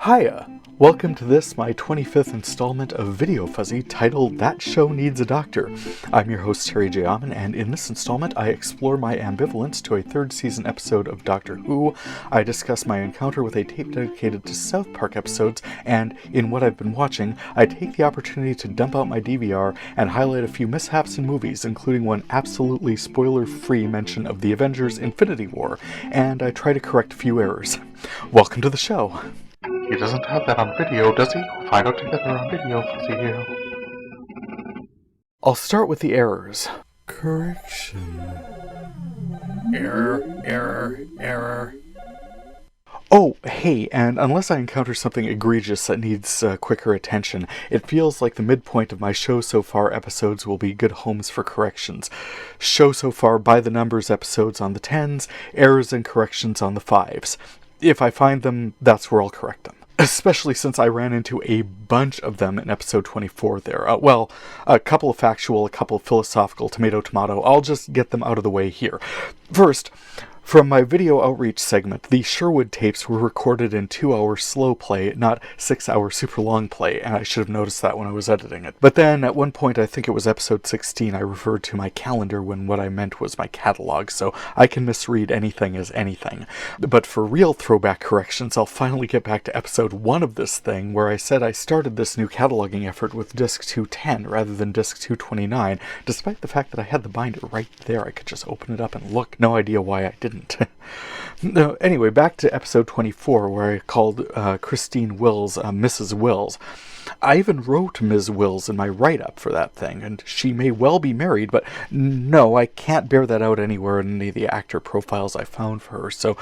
Hiya! Welcome to this, my 25th installment of VideoFuzzy, titled That Show Needs a Doctor. I'm your host, Terry J. Aman, and in this installment I explore my ambivalence to a third season episode of Doctor Who, I discuss my encounter with a tape dedicated to South Park episodes, and in what I've been watching, I take the opportunity to dump out my DVR and highlight a few mishaps in movies, including one absolutely spoiler-free mention of the Avengers Infinity War, and I try to correct a few errors. Welcome to the show. He doesn't have that on video, does he? We'll find out together on VideoFuzzy. I'll start with the errors. Correction. Error. Oh, hey, and unless I encounter something egregious that needs quicker attention, it feels like the midpoint of my show so far episodes will be good homes for corrections. Show so far by the numbers episodes on the 10s, errors and corrections on the 5s. If I find them, that's where I'll correct them. Especially since I ran into a bunch of them in episode 24 there. Well, a couple of factual, a couple of philosophical, tomato. I'll just get them out of the way here. First, from my video outreach segment, the Sherwood tapes were recorded in 2-hour slow play, not 6-hour super long play, and I should have noticed that when I was editing it. But then, at one point, I think it was episode 16, I referred to my calendar when what I meant was my catalog, so I can misread anything as anything. But for real throwback corrections, I'll finally get back to episode 1 of this thing, where I said I started this new cataloging effort with disc 210 rather than disc 229, despite the fact that I had the binder right there. I could just open it up and look. No idea why I didn't. No, anyway, back to episode 24, where I called Christine Wills Mrs. Wills. I even wrote Ms. Wills in my write-up for that thing, and she may well be married, but no, I can't bear that out anywhere in any of the actor profiles I found for her, so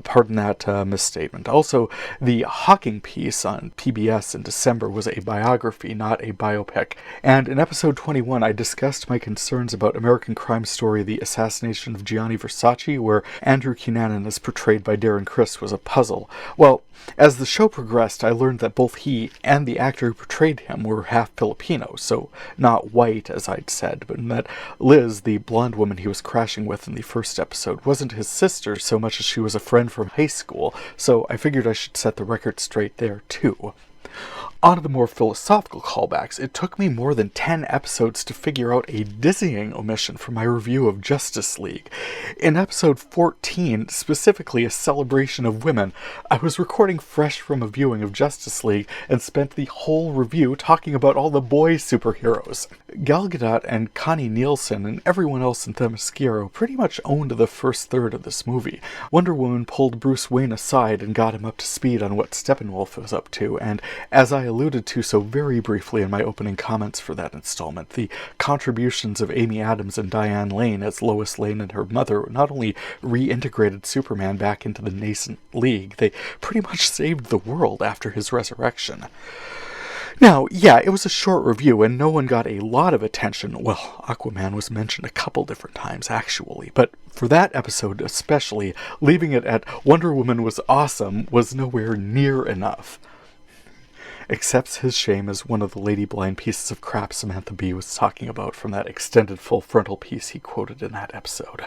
pardon that misstatement. Also, the Hawking piece on PBS in December was a biography, not a biopic, and in episode 21 I discussed my concerns about American crime story The Assassination of Gianni Versace, where Andrew Cunanan as portrayed by Darren Criss was a puzzle. Well, as the show progressed, I learned that both he and the actor who portrayed him were half Filipino, so not white, as I'd said, but that Liz, the blonde woman he was crashing with in the first episode, wasn't his sister so much as she was a friend from high school, so I figured I should set the record straight there, too. On to the more philosophical callbacks, it took me more than 10 episodes to figure out a dizzying omission from my review of Justice League. In episode 14, specifically A Celebration of Women, I was recording fresh from a viewing of Justice League and spent the whole review talking about all the boy superheroes. Gal Gadot and Connie Nielsen and everyone else in Themyscira pretty much owned the first third of this movie. Wonder Woman pulled Bruce Wayne aside and got him up to speed on what Steppenwolf was up to, and as I alluded to so very briefly in my opening comments for that installment, the contributions of Amy Adams and Diane Lane as Lois Lane and her mother not only reintegrated Superman back into the nascent League, they pretty much saved the world after his resurrection. Now, yeah, it was a short review and no one got a lot of attention. Well, Aquaman was mentioned a couple different times, actually, but for that episode especially, leaving it at Wonder Woman was awesome was nowhere near enough. Accepts his shame as one of the lady blind pieces of crap Samantha Bee was talking about from that extended full frontal piece he quoted in that episode.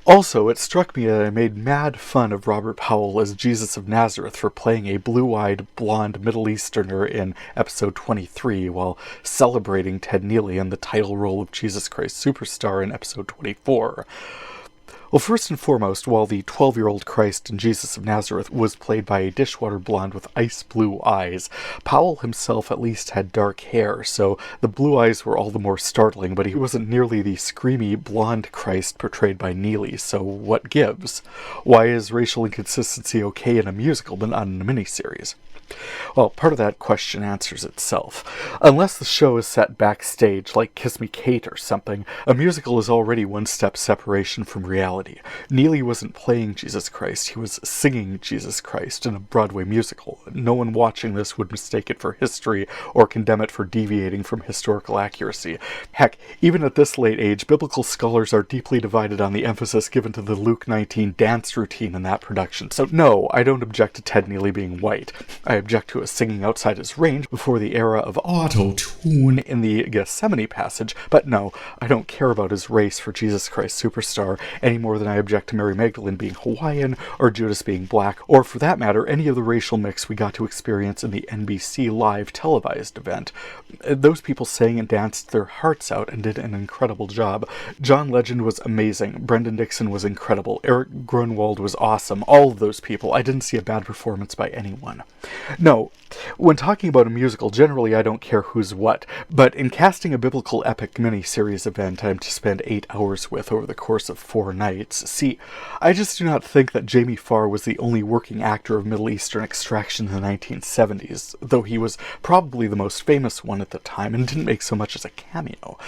Also, it struck me that I made mad fun of Robert Powell as Jesus of Nazareth for playing a blue-eyed, blonde Middle Easterner in episode 23 while celebrating Ted Neely in the title role of Jesus Christ Superstar in episode 24. Well, first and foremost, while the 12-year-old Christ in Jesus of Nazareth was played by a dishwater blonde with ice blue eyes, Powell himself at least had dark hair, so the blue eyes were all the more startling, but he wasn't nearly the screamy blonde Christ portrayed by Neely, so what gives? Why is racial inconsistency okay in a musical but not in a miniseries? Well, part of that question answers itself. Unless the show is set backstage, like Kiss Me Kate or something, a musical is already one step separation from reality. Neely wasn't playing Jesus Christ, he was singing Jesus Christ in a Broadway musical. No one watching this would mistake it for history or condemn it for deviating from historical accuracy. Heck, even at this late age, biblical scholars are deeply divided on the emphasis given to the Luke 19 dance routine in that production. So no, I don't object to Ted Neely being white. I object to his singing outside his range before the era of auto-tune in the Gethsemane passage, but no, I don't care about his race for Jesus Christ Superstar any more than I object to Mary Magdalene being Hawaiian or Judas being black, or for that matter, any of the racial mix we got to experience in the NBC live televised event. Those people sang and danced their hearts out and did an incredible job. John Legend was amazing. Brendan Dixon was incredible. Eric Grunwald was awesome. All of those people. I didn't see a bad performance by anyone. No, when talking about a musical, generally I don't care who's what, but in casting a biblical epic miniseries event I'm to spend 8 hours with over the course of 4 nights, see, I just do not think that Jamie Farr was the only working actor of Middle Eastern extraction in the 1970s, though he was probably the most famous one at the time and didn't make so much as a cameo.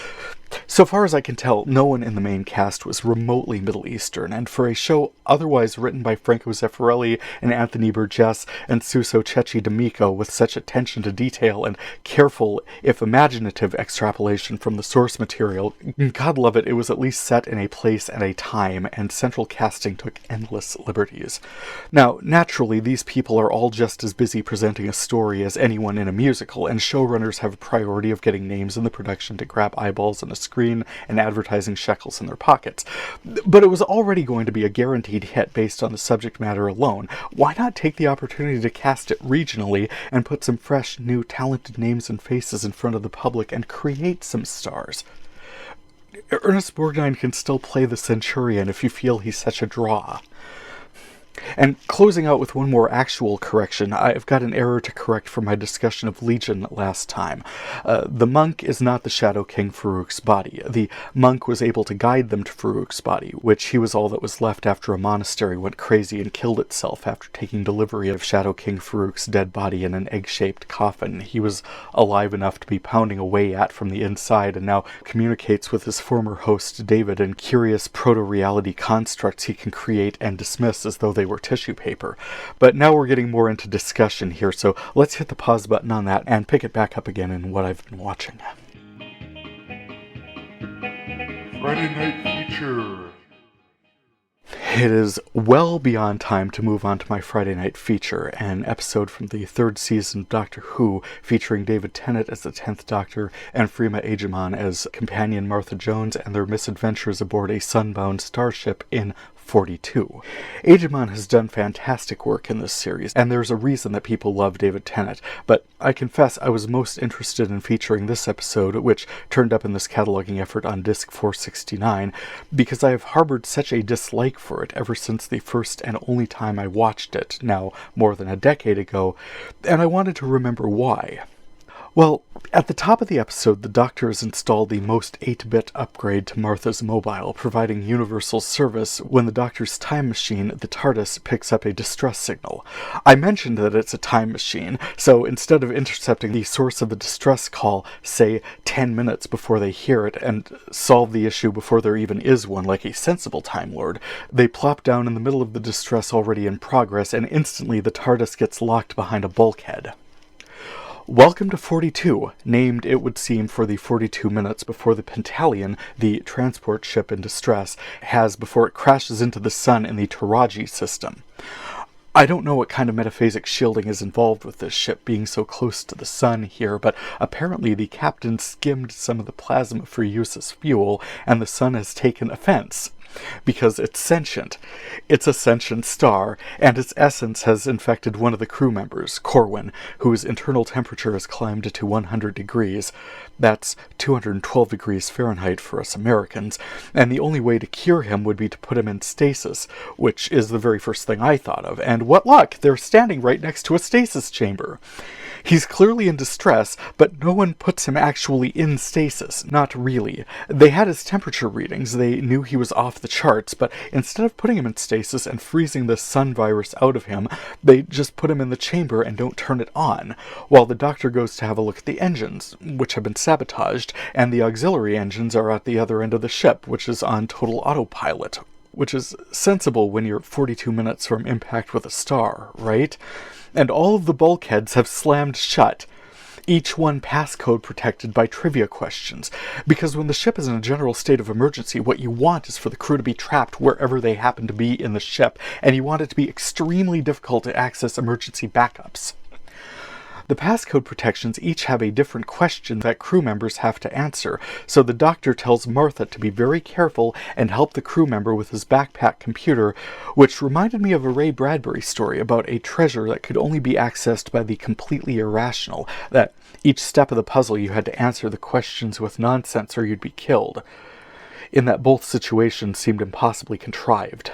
So far as I can tell, no one in the main cast was remotely Middle Eastern, and for a show otherwise written by Franco Zeffirelli and Anthony Burgess and Suso Cecchi D'Amico with such attention to detail and careful, if imaginative, extrapolation from the source material, God love it, it was at least set in a place and a time, and central casting took endless liberties. Now, naturally, these people are all just as busy presenting a story as anyone in a musical, and showrunners have a priority of getting names in the production to grab eyeballs on a screen and advertising shekels in their pockets. But it was already going to be a guaranteed hit based on the subject matter alone. Why not take the opportunity to cast it regionally and put some fresh, new, talented names and faces in front of the public and create some stars? Ernest Borgnine can still play the Centurion if you feel he's such a draw. And closing out with one more actual correction, I've got an error to correct from my discussion of Legion last time. The monk is not the Shadow King Farouk's body. The monk was able to guide them to Farouk's body, which he was all that was left after a monastery went crazy and killed itself after taking delivery of Shadow King Farouk's dead body in an egg-shaped coffin. He was alive enough to be pounding away at from the inside and now communicates with his former host David in curious proto-reality constructs he can create and dismiss as though they were tissue paper. But now we're getting more into discussion here, so let's hit the pause button on that and pick it back up again in what I've been watching. Friday night feature. It is well beyond time to move on to my Friday night feature, an episode from the 3rd season of Doctor Who featuring David Tennant as the 10th Doctor and Freema Agyeman as companion Martha Jones and their misadventures aboard a sunbound starship in 42. Agyeman has done fantastic work in this series, and there's a reason that people love David Tennant, but I confess I was most interested in featuring this episode, which turned up in this cataloging effort on disc 469, because I have harbored such a dislike for it ever since the first and only time I watched it, now more than a decade ago, and I wanted to remember why. Well, at the top of the episode, the Doctor has installed the most 8-bit upgrade to Martha's mobile, providing universal service when the Doctor's time machine, the TARDIS, picks up a distress signal. I mentioned that it's a time machine, so instead of intercepting the source of the distress call, say, 10 minutes before they hear it and solve the issue before there even is one like a sensible Time Lord, they plop down in the middle of the distress already in progress, and instantly the TARDIS gets locked behind a bulkhead. Welcome to 42, named, it would seem, for the 42 minutes before the Pentalion, the transport ship in distress, has before it crashes into the sun in the Taraji system. I don't know what kind of metaphasic shielding is involved with this ship being so close to the sun here, but apparently the captain skimmed some of the plasma for use as fuel, and the sun has taken offense. Because it's sentient. It's a sentient star, and its essence has infected one of the crew members, Corwin, whose internal temperature has climbed to 100 degrees. That's 212 degrees Fahrenheit for us Americans, and the only way to cure him would be to put him in stasis, which is the very first thing I thought of, and what luck! They're standing right next to a stasis chamber. He's clearly in distress, but no one puts him actually in stasis. Not really. They had his temperature readings, they knew he was off the charts, but instead of putting him in stasis and freezing the sun virus out of him, they just put him in the chamber and don't turn it on, while the Doctor goes to have a look at the engines, which have been sabotaged, and the auxiliary engines are at the other end of the ship, which is on total autopilot. Which is sensible when you're 42 minutes from impact with a star, right? And all of the bulkheads have slammed shut, each one passcode protected by trivia questions, because when the ship is in a general state of emergency, what you want is for the crew to be trapped wherever they happen to be in the ship, and you want it to be extremely difficult to access emergency backups. The passcode protections each have a different question that crew members have to answer, so the doctor tells Martha to be very careful and help the crew member with his backpack computer, which reminded me of a Ray Bradbury story about a treasure that could only be accessed by the completely irrational, that each step of the puzzle you had to answer the questions with nonsense or you'd be killed, in that both situations seemed impossibly contrived.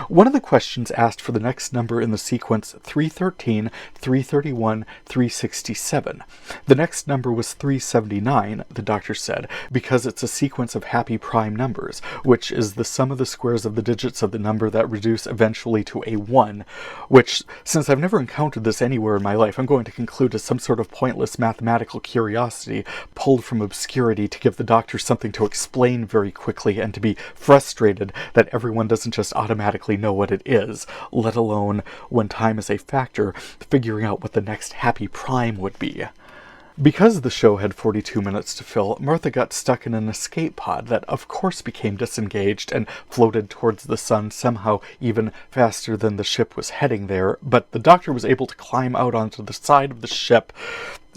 One of the questions asked for the next number in the sequence 313, 331, 367. The next number was 379, the doctor said, because it's a sequence of happy prime numbers, which is the sum of the squares of the digits of the number that reduce eventually to a 1, which, since I've never encountered this anywhere in my life, I'm going to conclude is some sort of pointless mathematical curiosity pulled from obscurity to give the doctor something to explain very quickly and to be frustrated that everyone doesn't just automatically know what it is, let alone, when time is a factor, figuring out what the next happy prime would be. Because the show had 42 minutes to fill, Martha got stuck in an escape pod that of course became disengaged and floated towards the sun somehow even faster than the ship was heading there, but the doctor was able to climb out onto the side of the ship,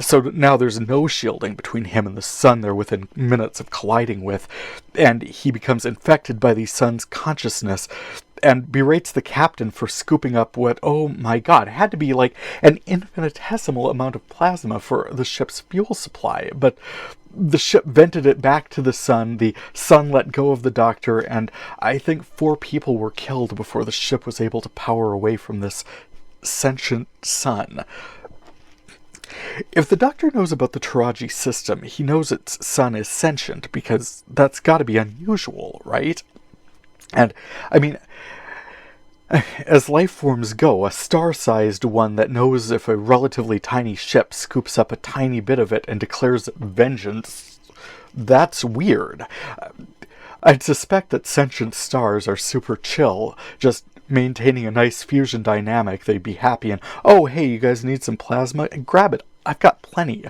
so now there's no shielding between him and the sun they're within minutes of colliding with, and he becomes infected by the sun's consciousness and berates the captain for scooping up what, oh my god, had to be like an infinitesimal amount of plasma for the ship's fuel supply. But the ship vented it back to the sun let go of the doctor, and I think 4 people were killed before the ship was able to power away from this sentient sun. If the doctor knows about the Taraji system, he knows its sun is sentient, because that's gotta be unusual, right? And, I mean, as life forms go, a star-sized one that knows if a relatively tiny ship scoops up a tiny bit of it and declares vengeance, that's weird. I'd suspect that sentient stars are super chill, just maintaining a nice fusion dynamic. They'd be happy and, oh, hey, you guys need some plasma? Grab it. I've got plenty.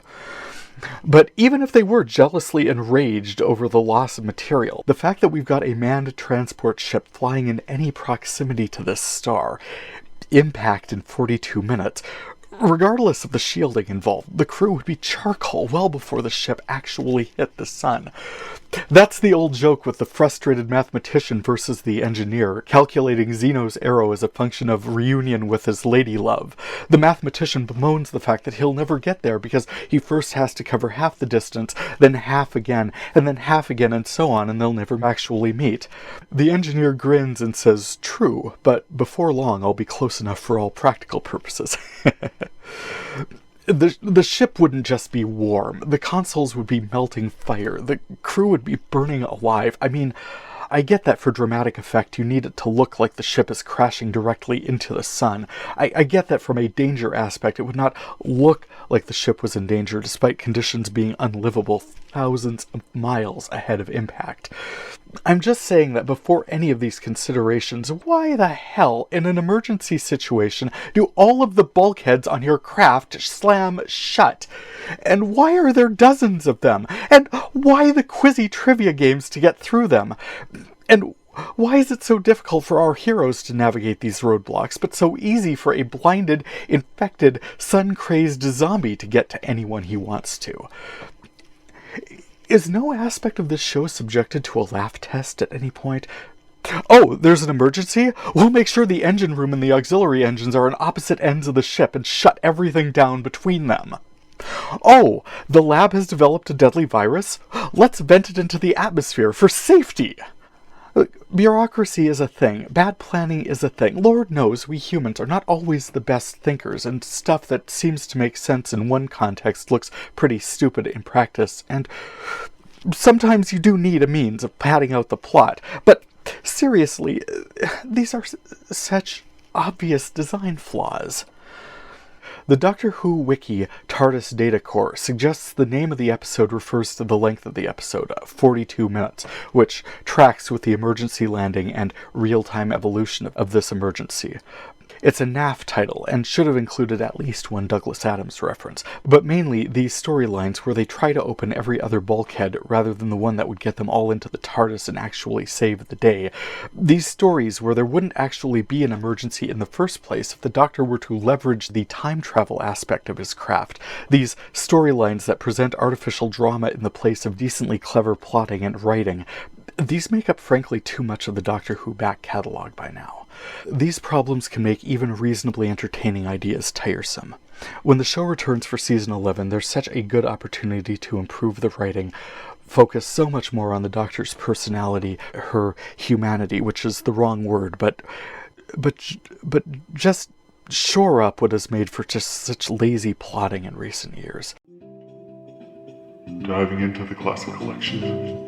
But even if they were jealously enraged over the loss of material, the fact that we've got a manned transport ship flying in any proximity to this star, impact in 42 minutes, regardless of the shielding involved, the crew would be charcoal well before the ship actually hit the sun. That's the old joke with the frustrated mathematician versus the engineer, calculating Zeno's arrow as a function of reunion with his lady love. The mathematician bemoans the fact that he'll never get there because he first has to cover half the distance, then half again, and then half again, and so on, and they'll never actually meet. The engineer grins and says, true, but before long I'll be close enough for all practical purposes. The ship wouldn't just be warm. The consoles would be melting fire. The crew would be burning alive. I mean, I get that for dramatic effect you need it to look like the ship is crashing directly into the sun. I get that from a danger aspect it would not look like the ship was in danger despite conditions being unlivable thousands of miles ahead of impact. I'm just saying that before any of these considerations, why the hell, in an emergency situation, do all of the bulkheads on your craft slam shut? And why are there dozens of them? And why the quizzy trivia games to get through them? And why is it so difficult for our heroes to navigate these roadblocks, but so easy for a blinded, infected, sun-crazed zombie to get to anyone he wants to? Is no aspect of this show subjected to a laugh test at any point? Oh, there's an emergency? We'll make sure the engine room and the auxiliary engines are on opposite ends of the ship and shut everything down between them. Oh, the lab has developed a deadly virus? Let's vent it into the atmosphere for safety! Bureaucracy is a thing. Bad planning is a thing. Lord knows we humans are not always the best thinkers, and stuff that seems to make sense in one context looks pretty stupid in practice, and sometimes you do need a means of padding out the plot. But seriously, these are such obvious design flaws. The Doctor Who Wiki TARDIS Data Core suggests the name of the episode refers to the length of the episode, 42 minutes, which tracks with the emergency landing and real-time evolution of this emergency. It's a NAF title, and should have included at least one Douglas Adams reference, but mainly these storylines where they try to open every other bulkhead rather than the one that would get them all into the TARDIS and actually save the day. These stories where there wouldn't actually be an emergency in the first place if the Doctor were to leverage the time travel aspect of his craft. These storylines that present artificial drama in the place of decently clever plotting and writing. These make up frankly too much of the Doctor Who back catalogue by now. These problems can make even reasonably entertaining ideas tiresome. When the show returns for season 11, there's such a good opportunity to improve the writing, focus so much more on the Doctor's personality, her humanity, which is the wrong word, but just shore up what has made for just such lazy plotting in recent years. Diving into the classic collection.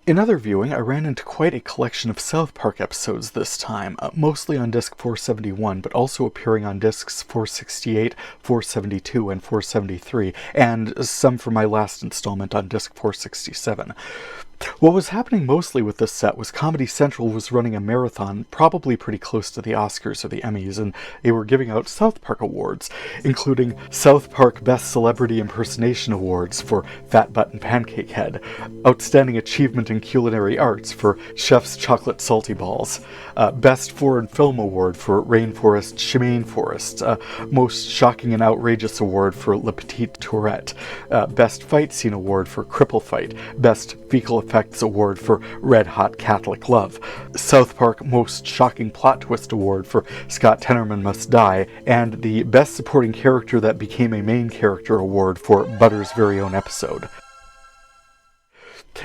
In other viewing, I ran into quite a collection of South Park episodes this time, mostly on disc 471, but also appearing on discs 468, 472, and 473, and some from my last installment on disc 467. What was happening mostly with this set was Comedy Central was running a marathon, probably pretty close to the Oscars or the Emmys, and they were giving out South Park awards, including South Park Best Celebrity Impersonation Awards for Fat Butt and Pancake Head, Outstanding Achievement in Culinary Arts for Chef's Chocolate Salty Balls, Best Foreign Film Award for Rainforest Shimane Forest, Most Shocking and Outrageous Award for Le Petit Tourette, Best Fight Scene Award for Cripple Fight, Best Fecal Effects Award for Red Hot Catholic Love, South Park Most Shocking Plot Twist Award for Scott Tenorman Must Die, and the Best Supporting Character That Became a Main Character Award for Butter's Very Own Episode.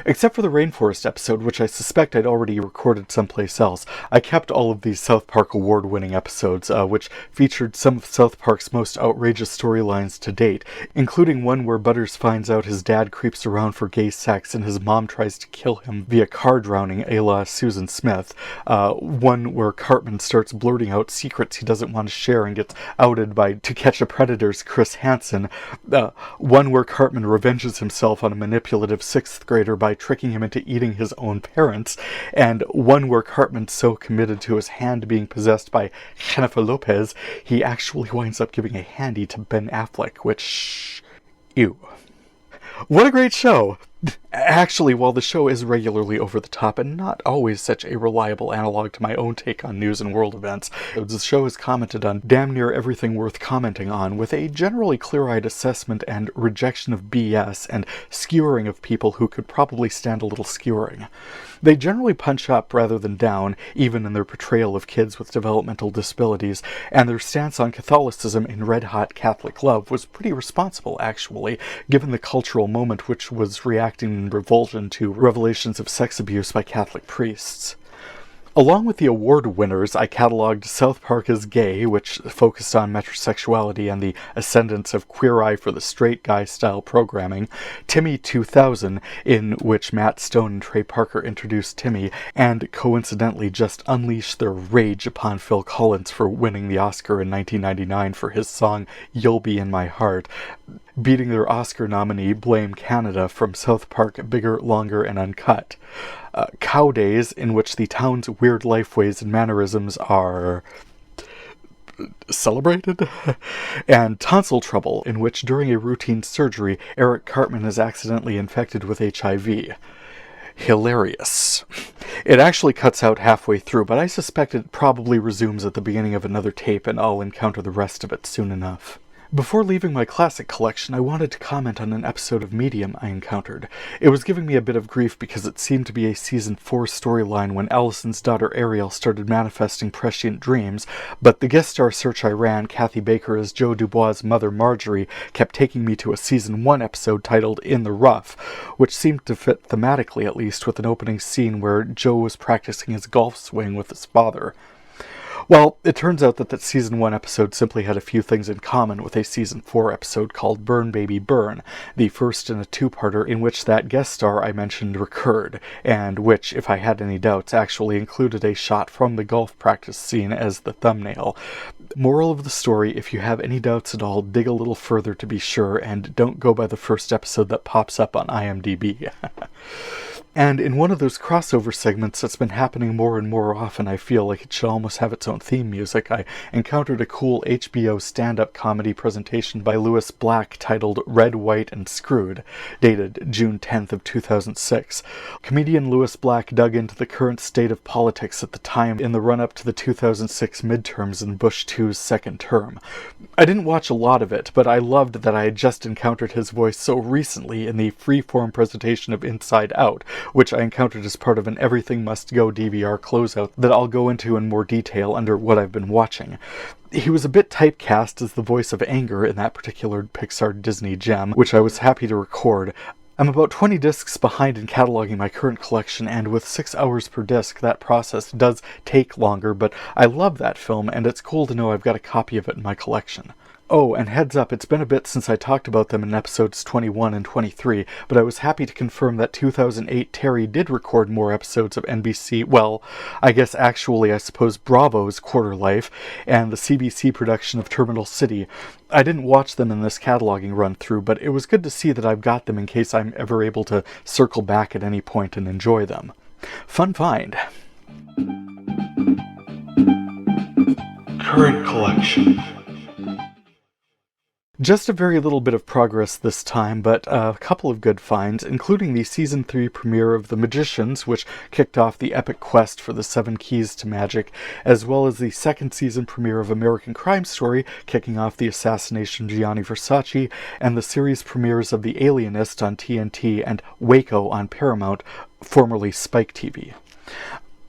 Except for the Rainforest episode, which I suspect I'd already recorded someplace else, I kept all of these South Park award-winning episodes, which featured some of South Park's most outrageous storylines to date, including one where Butters finds out his dad creeps around for gay sex and his mom tries to kill him via car drowning a la Susan Smith, one where Cartman starts blurting out secrets he doesn't want to share and gets outed by To Catch a Predator's Chris Hansen, one where Cartman revenges himself on a manipulative 6th grader by tricking him into eating his own parents, and one where Cartman's so committed to his hand being possessed by Jennifer Lopez, he actually winds up giving a handy to Ben Affleck, which... ew. What a great show! Actually, while the show is regularly over the top and not always such a reliable analog to my own take on news and world events, the show has commented on damn near everything worth commenting on, with a generally clear-eyed assessment and rejection of BS and skewering of people who could probably stand a little skewering. They generally punch up rather than down, even in their portrayal of kids with developmental disabilities, and their stance on Catholicism in Red Hot Catholic Love was pretty responsible, actually, given the cultural moment which was reacting in revulsion to revelations of sex abuse by Catholic priests. Along with the award winners, I catalogued South Park as Gay, which focused on metrosexuality and the ascendance of Queer Eye for the Straight Guy style programming, Timmy 2000, in which Matt Stone and Trey Parker introduced Timmy, and coincidentally just unleashed their rage upon Phil Collins for winning the Oscar in 1999 for his song You'll Be in My Heart, beating their Oscar nominee Blame Canada from South Park Bigger, Longer, and Uncut. Cow Days, in which the town's weird lifeways and mannerisms are celebrated, and Tonsil Trouble, in which during a routine surgery, Eric Cartman is accidentally infected with HIV. Hilarious. It actually cuts out halfway through, but I suspect it probably resumes at the beginning of another tape, and I'll encounter the rest of it soon enough. Before leaving my classic collection, I wanted to comment on an episode of Medium I encountered. It was giving me a bit of grief because it seemed to be a season 4 storyline when Allison's daughter Ariel started manifesting prescient dreams, but the guest star search I ran, Kathy Baker as Joe Dubois' mother Marjorie, kept taking me to a season 1 episode titled In the Rough, which seemed to fit thematically at least with an opening scene where Joe was practicing his golf swing with his father. Well, it turns out that season 1 episode simply had a few things in common with a season 4 episode called Burn Baby Burn, the first in a two-parter in which that guest star I mentioned recurred, and which, if I had any doubts, actually included a shot from the golf practice scene as the thumbnail. Moral of the story, if you have any doubts at all, dig a little further to be sure, and don't go by the first episode that pops up on IMDb. And in one of those crossover segments that's been happening more and more often, I feel like it should almost have its own theme music, I encountered a cool HBO stand-up comedy presentation by Lewis Black titled Red, White, and Screwed, dated June 10th of 2006. Comedian Lewis Black dug into the current state of politics at the time in the run-up to the 2006 midterms and Bush II's second term. I didn't watch a lot of it, but I loved that I had just encountered his voice so recently in the free-form presentation of Inside Out, which I encountered as part of an Everything Must Go DVR closeout that I'll go into in more detail under what I've been watching. He was a bit typecast as the voice of anger in that particular Pixar Disney gem, which I was happy to record. I'm about 20 discs behind in cataloging my current collection, and with 6 hours per disc, that process does take longer, but I love that film, and it's cool to know I've got a copy of it in my collection. Oh, and heads up, it's been a bit since I talked about them in episodes 21 and 23, but I was happy to confirm that 2008 Terry did record more episodes of NBC, well, I guess actually I suppose Bravo's Quarterlife, and the CBC production of Terminal City. I didn't watch them in this cataloging run-through, but it was good to see that I've got them in case I'm ever able to circle back at any point and enjoy them. Fun find. Current collection. Just a very little bit of progress this time, but a couple of good finds, including the Season 3 premiere of The Magicians, which kicked off the epic quest for the 7 Keys to Magic, as well as the second season premiere of American Crime Story, kicking off the Assassination of Gianni Versace, and the series premieres of The Alienist on TNT and Waco on Paramount, formerly Spike TV.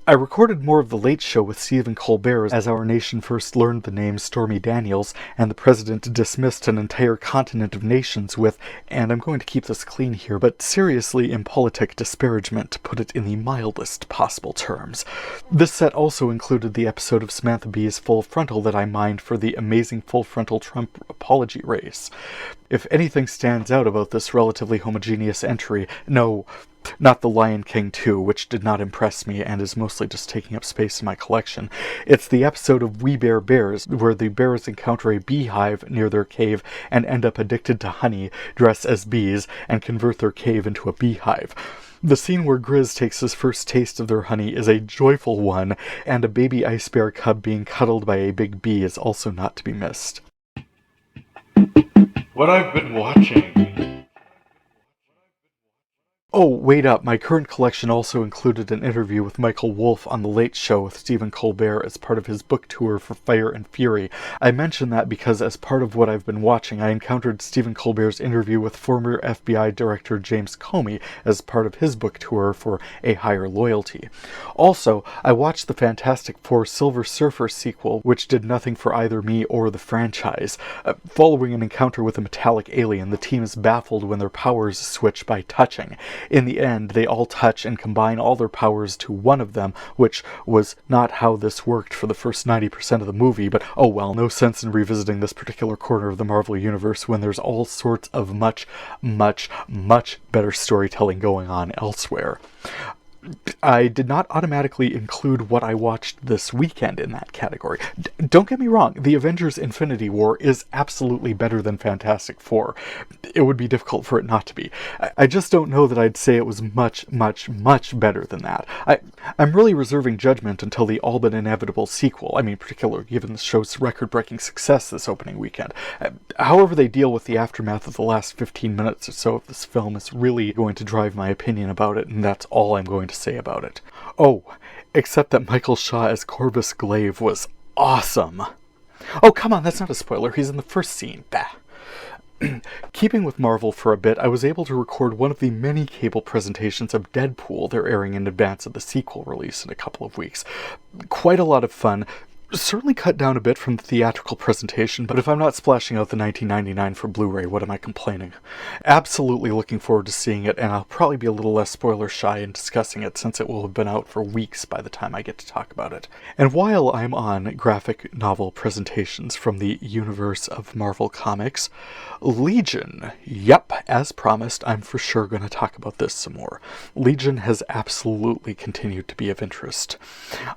I recorded more of The Late Show with Stephen Colbert as our nation first learned the name Stormy Daniels, and the president dismissed an entire continent of nations with, and I'm going to keep this clean here, but seriously impolitic disparagement, to put it in the mildest possible terms. This set also included the episode of Samantha Bee's Full Frontal that I mined for the amazing Full Frontal Trump apology race. If anything stands out about this relatively homogeneous entry, no, not The Lion King 2, which did not impress me and is mostly just taking up space in my collection. It's the episode of We Bear Bears, where the bears encounter a beehive near their cave and end up addicted to honey, dress as bees, and convert their cave into a beehive. The scene where Grizz takes his first taste of their honey is a joyful one, and a baby ice bear cub being cuddled by a big bee is also not to be missed. What I've been watching. Oh, wait up, my current collection also included an interview with Michael Wolff on The Late Show with Stephen Colbert as part of his book tour for Fire and Fury. I mention that because as part of what I've been watching, I encountered Stephen Colbert's interview with former FBI Director James Comey as part of his book tour for A Higher Loyalty. Also, I watched the Fantastic Four Silver Surfer sequel, which did nothing for either me or the franchise. Following an encounter with a metallic alien, the team is baffled when their powers switch by touching. In the end, they all touch and combine all their powers to one of them, which was not how this worked for the first 90% of the movie, but oh well, no sense in revisiting this particular corner of the Marvel Universe when there's all sorts of much, much, much better storytelling going on elsewhere. I did not automatically include what I watched this weekend in that category. Don't get me wrong, the Avengers Infinity War is absolutely better than Fantastic Four. It would be difficult for it not to be. I just don't know that I'd say it was much, much, much better than that. I'm really reserving judgment until the all but inevitable sequel, particularly given the show's record-breaking success this opening weekend. However they deal with the aftermath of the last 15 minutes or so of this film is really going to drive my opinion about it, and that's all I'm going to say about it. Oh, except that Michael Shaw as Corvus Glaive was awesome. Oh, come on, that's not a spoiler. He's in the first scene. Bah. Keeping with Marvel for a bit, I was able to record one of the many cable presentations of Deadpool they're airing in advance of the sequel release in a couple of weeks. Quite a lot of fun. Certainly cut down a bit from the theatrical presentation, but if I'm not splashing out the $19.99 for Blu-ray, what am I complaining? Absolutely looking forward to seeing it, and I'll probably be a little less spoiler shy in discussing it since it will have been out for weeks by the time I get to talk about it. And while I'm on graphic novel presentations from the universe of Marvel Comics, Legion. Yep, as promised, I'm for sure going to talk about this some more. Legion has absolutely continued to be of interest.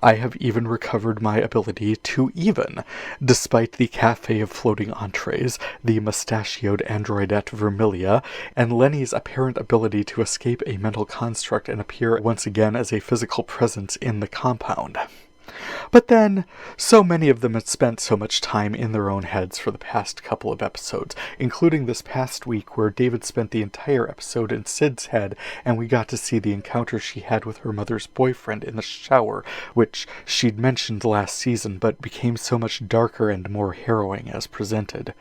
I have even recovered my ability ability to even, despite the cafe of floating entrees, the mustachioed androidette Vermilia, and Lenny's apparent ability to escape a mental construct and appear once again as a physical presence in the compound. But then, so many of them had spent so much time in their own heads for the past couple of episodes, including this past week where David spent the entire episode in Sid's head, and we got to see the encounter she had with her mother's boyfriend in the shower, which she'd mentioned last season, but became so much darker and more harrowing as presented.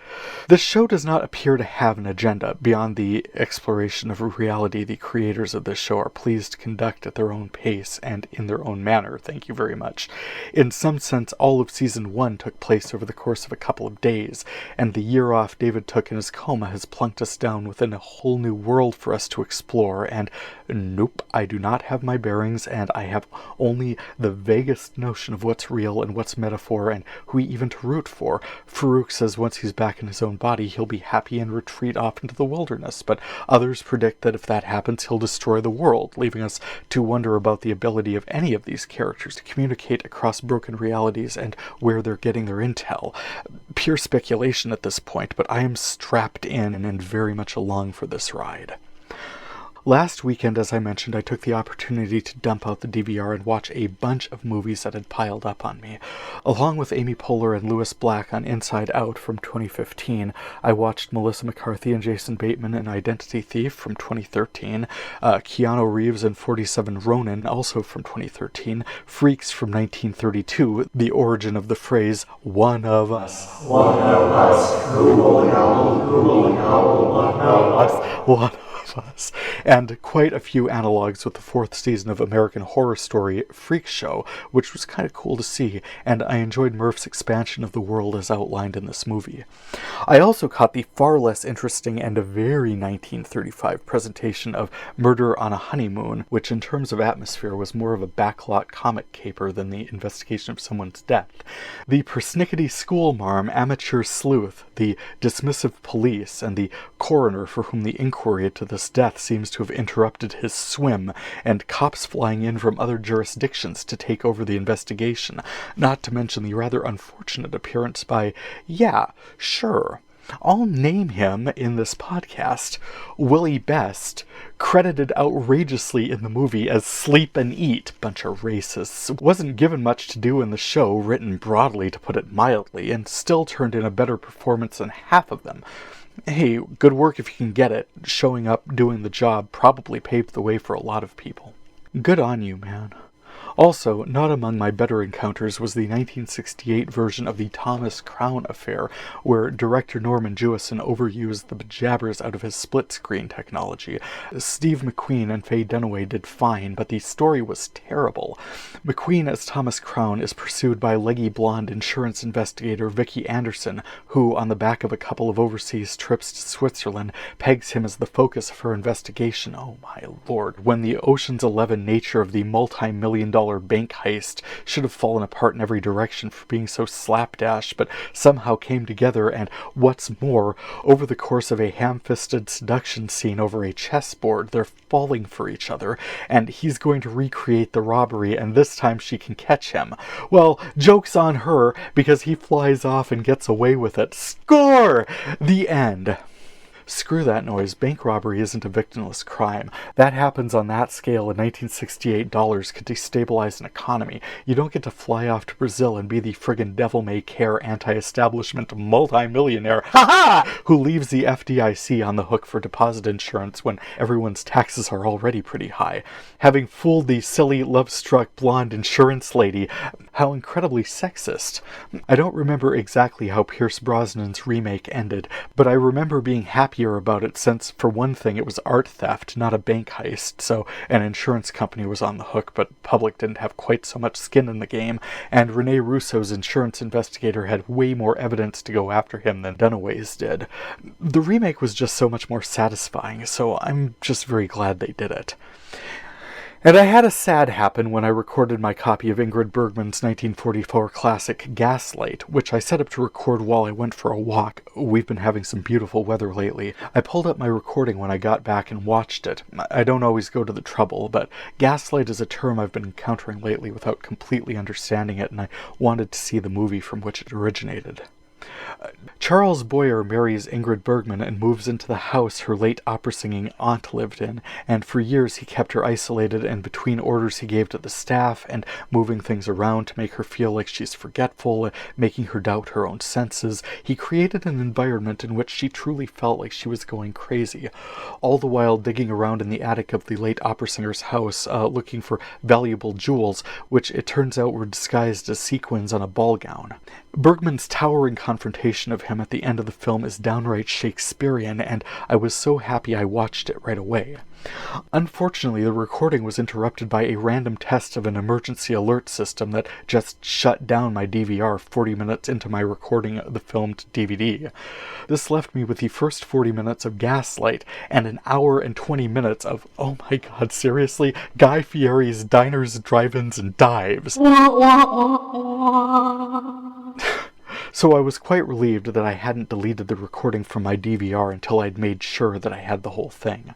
This show does not appear to have an agenda beyond the exploration of reality the creators of this show are pleased to conduct at their own pace and in their own manner, thank you very much. In some sense, all of Season 1 took place over the course of a couple of days, and the year off David took in his coma has plunked us down within a whole new world for us to explore, and nope, I do not have my bearings, and I have only the vaguest notion of what's real and what's metaphor, and who even to root for. Farouk says once he's back in his own body, he'll be happy and retreat off into the wilderness, but others predict that if that happens, he'll destroy the world, leaving us to wonder about the ability of any of these characters to communicate across broken realities and where they're getting their intel. Pure speculation at this point, but I am strapped in and very much along for this ride. Last weekend, as I mentioned, I took the opportunity to dump out the DVR and watch a bunch of movies that had piled up on me. Along with Amy Poehler and Louis Black on Inside Out from 2015, I watched Melissa McCarthy and Jason Bateman in Identity Thief from 2013, Keanu Reeves in 47 Ronin, also from 2013, Freaks from 1932, the origin of the phrase, one of us. One of us. Who will know? One of us. One of us, and quite a few analogs with the fourth season of American Horror Story Freak Show, which was kind of cool to see, and I enjoyed Murph's expansion of the world as outlined in this movie. I also caught the far less interesting and a very 1935 presentation of Murder on a Honeymoon, which in terms of atmosphere was more of a backlot comic caper than the investigation of someone's death. The persnickety schoolmarm, amateur sleuth, the dismissive police, and the coroner for whom the inquiry into this death seems to have interrupted his swim, and cops flying in from other jurisdictions to take over the investigation, not to mention the rather unfortunate appearance by, I'll name him in this podcast, Willie Best, credited outrageously in the movie as Sleep and Eat, bunch of racists, wasn't given much to do in the show, written broadly to put it mildly, and still turned in a better performance than half of them. Hey, good work if you can get it. Showing up, doing the job, probably paved the way for a lot of people. Good on you, man. Also, not among my better encounters was the 1968 version of the Thomas Crown Affair, where director Norman Jewison overused the bejabbers out of his split-screen technology. Steve McQueen and Faye Dunaway did fine, but the story was terrible. McQueen as Thomas Crown is pursued by leggy blonde insurance investigator Vicki Anderson, who, on the back of a couple of overseas trips to Switzerland, pegs him as the focus of her investigation. Oh my lord, when the Ocean's 11 nature of the multi-million-dollar bank heist should have fallen apart in every direction for being so slapdash, but somehow came together, and what's more, over the course of a ham-fisted seduction scene over a chessboard, they're falling for each other, and he's going to recreate the robbery, and this time she can catch him. Well, joke's on her, because he flies off and gets away with it. Score! The end. Screw that noise. Bank robbery isn't a victimless crime. That happens on that scale, and $1968 could destabilize an economy. You don't get to fly off to Brazil and be the friggin' devil-may-care anti-establishment multi-millionaire, who leaves the FDIC on the hook for deposit insurance when everyone's taxes are already pretty high. Having fooled the silly, love-struck blonde insurance lady, how incredibly sexist. I don't remember exactly how Pierce Brosnan's remake ended, but I remember being happier about it since, for one thing, it was art theft, not a bank heist, so an insurance company was on the hook, but public didn't have quite so much skin in the game, and Rene Russo's insurance investigator had way more evidence to go after him than Dunaway's did. The remake was just so much more satisfying, so I'm just very glad they did it. And I had a sad happen when I recorded my copy of Ingrid Bergman's 1944 classic Gaslight, which I set up to record while I went for a walk. We've been having some beautiful weather lately. I pulled up my recording when I got back and watched it. I don't always go to the trouble, but gaslight is a term I've been encountering lately without completely understanding it, and I wanted to see the movie from which it originated. Charles Boyer marries Ingrid Bergman and moves into the house her late opera-singing aunt lived in, and for years he kept her isolated, and between orders he gave to the staff and moving things around to make her feel like she's forgetful, making her doubt her own senses, he created an environment in which she truly felt like she was going crazy, all the while digging around in the attic of the late opera singer's house, looking for valuable jewels, which it turns out were disguised as sequins on a ball gown. Bergman's towering confrontation of him at the end of the film is downright Shakespearean, and I was so happy I watched it right away. Unfortunately, the recording was interrupted by a random test of an emergency alert system that just shut down my DVR 40 minutes into my recording of the filmed DVD. This left me with the first 40 minutes of Gaslight and an hour and 20 minutes of, oh my god, seriously, Guy Fieri's Diners, Drive-Ins, and Dives. So I was quite relieved that I hadn't deleted the recording from my DVR until I'd made sure that I had the whole thing.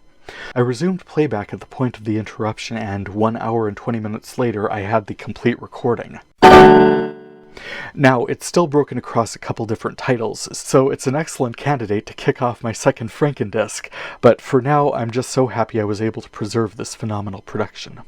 I resumed playback at the point of the interruption, and 1 hour and 20 minutes later I had the complete recording. Now, it's still broken across a couple different titles, so it's an excellent candidate to kick off my second Frankendisc, but for now I'm just so happy I was able to preserve this phenomenal production.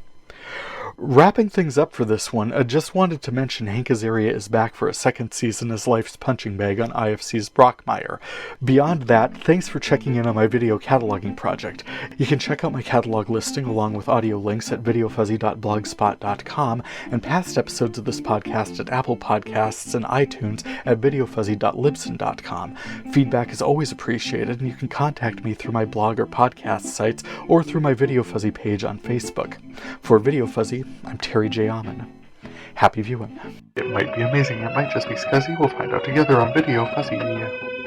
Wrapping things up for this one, I just wanted to mention Hank Azaria is back for a second season as Life's punching bag on IFC's Brockmire. Beyond that, thanks for checking in on my video cataloging project. You can check out my catalog listing along with audio links at VideoFuzzy.blogspot.com and past episodes of this podcast at Apple Podcasts and iTunes at VideoFuzzy.libsyn.com. Feedback is always appreciated, and you can contact me through my blog or podcast sites or through my VideoFuzzy page on Facebook. For VideoFuzzy, I'm Terry J. Aman. Happy viewing. It might be amazing, it might just be scuzzy. We'll find out together on VideoFuzzy.